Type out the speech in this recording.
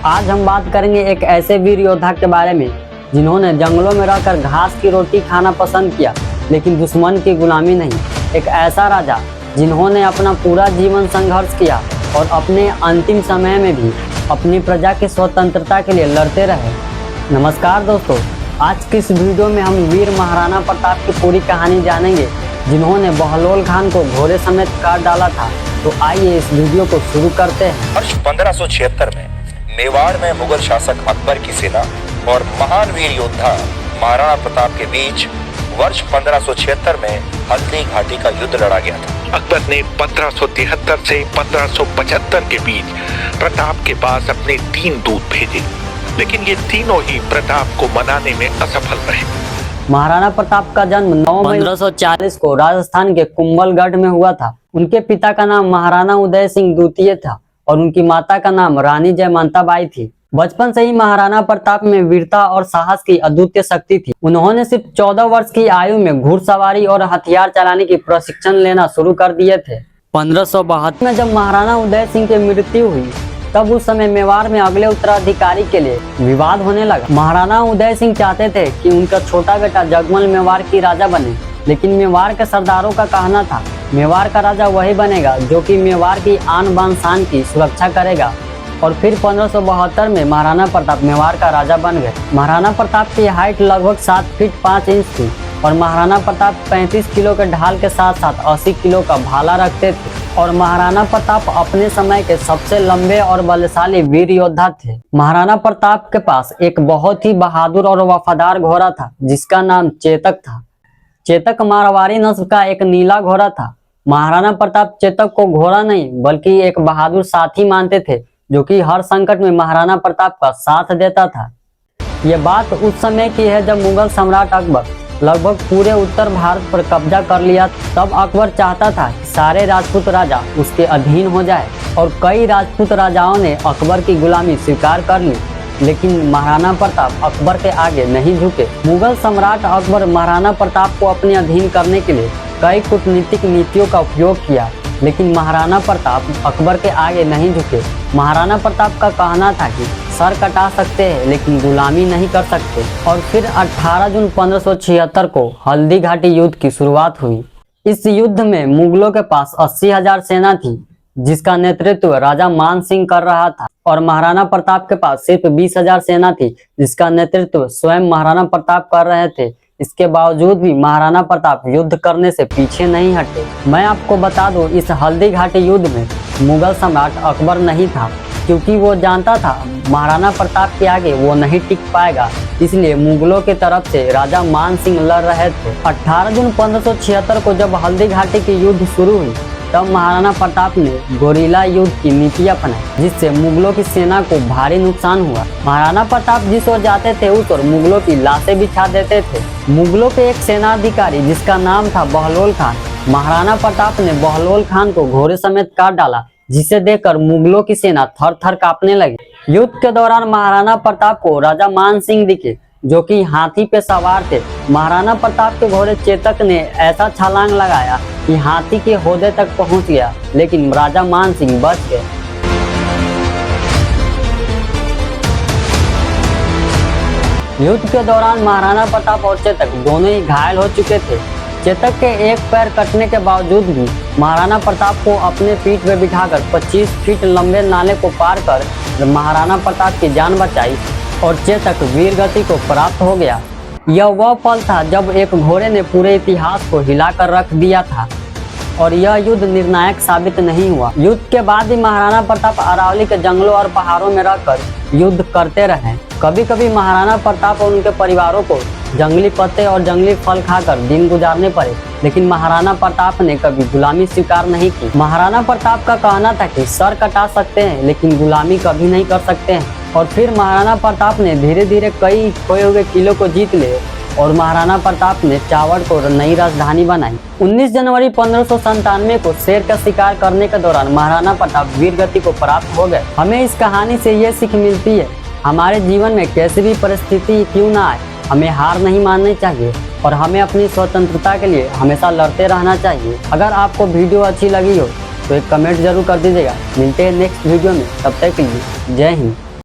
आज हम बात करेंगे एक ऐसे वीर योद्धा के बारे में जिन्होंने जंगलों में रहकर घास की रोटी खाना पसंद किया, लेकिन दुश्मन की गुलामी नहीं। एक ऐसा राजा जिन्होंने अपना पूरा जीवन संघर्ष किया और अपने अंतिम समय में भी अपनी प्रजा की स्वतंत्रता के लिए लड़ते रहे। नमस्कार दोस्तों, आज की इस वीडियो में हम वीर महाराणा प्रताप की पूरी कहानी जानेंगे, जिन्होंने बहलोल खान को घोड़े समेत काट डाला था। तो आइए इस वीडियो को शुरू करते हैं। वर्ष 1576 में मेवाड़ में मुगल शासक अकबर की सेना और महान वीर योद्धा महाराणा प्रताप के बीच वर्ष 1576 में हल्दी घाटी का युद्ध लड़ा गया था। अकबर ने 1573 से 1575 के बीच प्रताप के पास अपने 3 दूत भेजे, लेकिन ये तीनों ही प्रताप को मनाने में असफल रहे। महाराणा प्रताप का जन्म 9 मई 1540 को राजस्थान के कुंभलगढ़ में हुआ था। उनके पिता का नाम महाराणा उदय सिंह द्वितीय था और उनकी माता का नाम रानी जयमंता बाई थी। बचपन से ही महाराणा प्रताप में वीरता और साहस की अद्वितीय शक्ति थी। उन्होंने सिर्फ 14 वर्ष की आयु में घुड़सवारी और हथियार चलाने की प्रशिक्षण लेना शुरू कर दिए थे। 1572 में जब महाराणा उदय सिंह की मृत्यु हुई, तब उस समय मेवाड़ में अगले उत्तराधिकारी के लिए विवाद होने लगा। महाराणा उदय सिंह चाहते थे कि उनका छोटा बेटा जगमल मेवाड़ की राजा बने, लेकिन मेवाड़ के सरदारों का कहना था मेवाड़ का राजा वही बनेगा जो कि मेवाड़ की आन बान शान की सुरक्षा करेगा। और फिर 1572 में महाराणा प्रताप मेवाड़ का राजा बन गए। महाराणा प्रताप की हाइट लगभग 7 फीट 5 इंच थी और महाराणा प्रताप 35 किलो के ढाल के साथ साथ 80 किलो का भाला रखते थे। और महाराणा प्रताप अपने समय के सबसे लंबे और बलशाली वीर योद्धा थे। महाराणा प्रताप के पास एक बहुत ही बहादुर और वफादार घोड़ा था, जिसका नाम चेतक था। चेतक मारवाड़ी नस्ल का एक नीला घोड़ा था। महाराणा प्रताप चेतक को घोड़ा नहीं बल्कि एक बहादुर साथी मानते थे, जो कि हर संकट में महाराणा प्रताप का साथ देता था। ये बात उस समय की है जब मुगल सम्राट अकबर लगभग पूरे उत्तर भारत पर कब्जा कर लिया। तब अकबर चाहता था कि सारे राजपूत राजा उसके अधीन हो जाए और कई राजपूत राजाओं ने अकबर की गुलामी स्वीकार कर ली, लेकिन महाराणा प्रताप अकबर के आगे नहीं झुके। मुगल सम्राट अकबर महाराणा प्रताप को अपने अधीन करने के लिए कई कूटनीतिक नीतियों का उपयोग किया, लेकिन महाराणा प्रताप अकबर के आगे नहीं झुके। महाराणा प्रताप का कहना था कि सर कटा सकते हैं लेकिन गुलामी नहीं कर सकते। और फिर 18 जून 1576 को हल्दी घाटी युद्ध की शुरुआत हुई। इस युद्ध में मुगलों के पास 80,000 सेना थी, जिसका नेतृत्व राजा मान सिंह कर रहा था, और महाराणा प्रताप के पास सिर्फ 20,000 सेना थी, जिसका नेतृत्व स्वयं महाराणा प्रताप कर रहे थे। इसके बावजूद भी महाराणा प्रताप युद्ध करने से पीछे नहीं हटे। मैं आपको बता दूं, इस हल्दी घाटी युद्ध में मुगल सम्राट अकबर नहीं था, क्योंकि वो जानता था महाराणा प्रताप के आगे वो नहीं टिक पाएगा। इसलिए मुगलों की तरफ से राजा मान सिंह लड़ रहे थे। 18 जून 1576 को जब हल्दी घाटी की युद्ध शुरू हुई, तब महाराणा प्रताप ने गोरिल्ला युद्ध की नीति अपनाई, जिससे मुगलों की सेना को भारी नुकसान हुआ। महाराणा प्रताप जिस ओर जाते थे उस ओर मुगलों की लाशें बिछा देते थे। मुगलों के एक सेनाधिकारी जिसका नाम था बहलोल खान, महाराणा प्रताप ने बहलोल खान को घोड़े समेत काट डाला, जिसे देखकर मुगलों की सेना थर थर कांपने लगी। युद्ध के दौरान महाराणा प्रताप को राजा मान सिंह दिखे, जो कि हाथी पे सवार थे। महाराणा प्रताप के घोड़े चेतक ने ऐसा छलांग लगाया कि हाथी के होदे तक पहुंच गया, लेकिन राजा मान सिंह बच गए। युद्ध के दौरान महाराणा प्रताप और चेतक दोनों ही घायल हो चुके थे। चेतक के एक पैर कटने के बावजूद भी महाराणा प्रताप को अपने पीठ पे बिठाकर 25 फीट लंबे नाले को पार कर महाराणा प्रताप की जान बचाई और चेतक वीर गति को प्राप्त हो गया। यह वह पल था जब एक घोड़े ने पूरे इतिहास को हिलाकर रख दिया था, और यह युद्ध निर्णायक साबित नहीं हुआ। युद्ध के बाद भी महाराणा प्रताप अरावली के जंगलों और पहाड़ों में रहकर युद्ध करते रहे। कभी कभी महाराणा प्रताप और उनके परिवारों को जंगली पत्ते और जंगली फल खाकर दिन गुजारने पड़े, लेकिन महाराणा प्रताप ने कभी गुलामी स्वीकार नहीं की। महाराणा प्रताप का कहना था कि सर कटा सकते हैं लेकिन गुलामी कभी नहीं कर सकते हैं। और फिर महाराणा प्रताप ने धीरे धीरे कई खोए हुए किलों को जीत लिए और महाराणा प्रताप ने चावड़ को नई राजधानी बनाई। 19 जनवरी 1597 को शेर का शिकार करने के दौरान महाराणा प्रताप वीर गति को प्राप्त हो गए। हमें इस कहानी से ये सीख मिलती है, हमारे जीवन में कैसी भी परिस्थिति क्यों ना आए, हमें हार नहीं माननी चाहिए और हमें अपनी स्वतंत्रता के लिए हमेशा लड़ते रहना चाहिए। अगर आपको वीडियो अच्छी लगी हो तो एक कमेंट जरूर कर दीजिएगा। मिलते हैं नेक्स्ट वीडियो में, तब तक के लिए जय हिंद।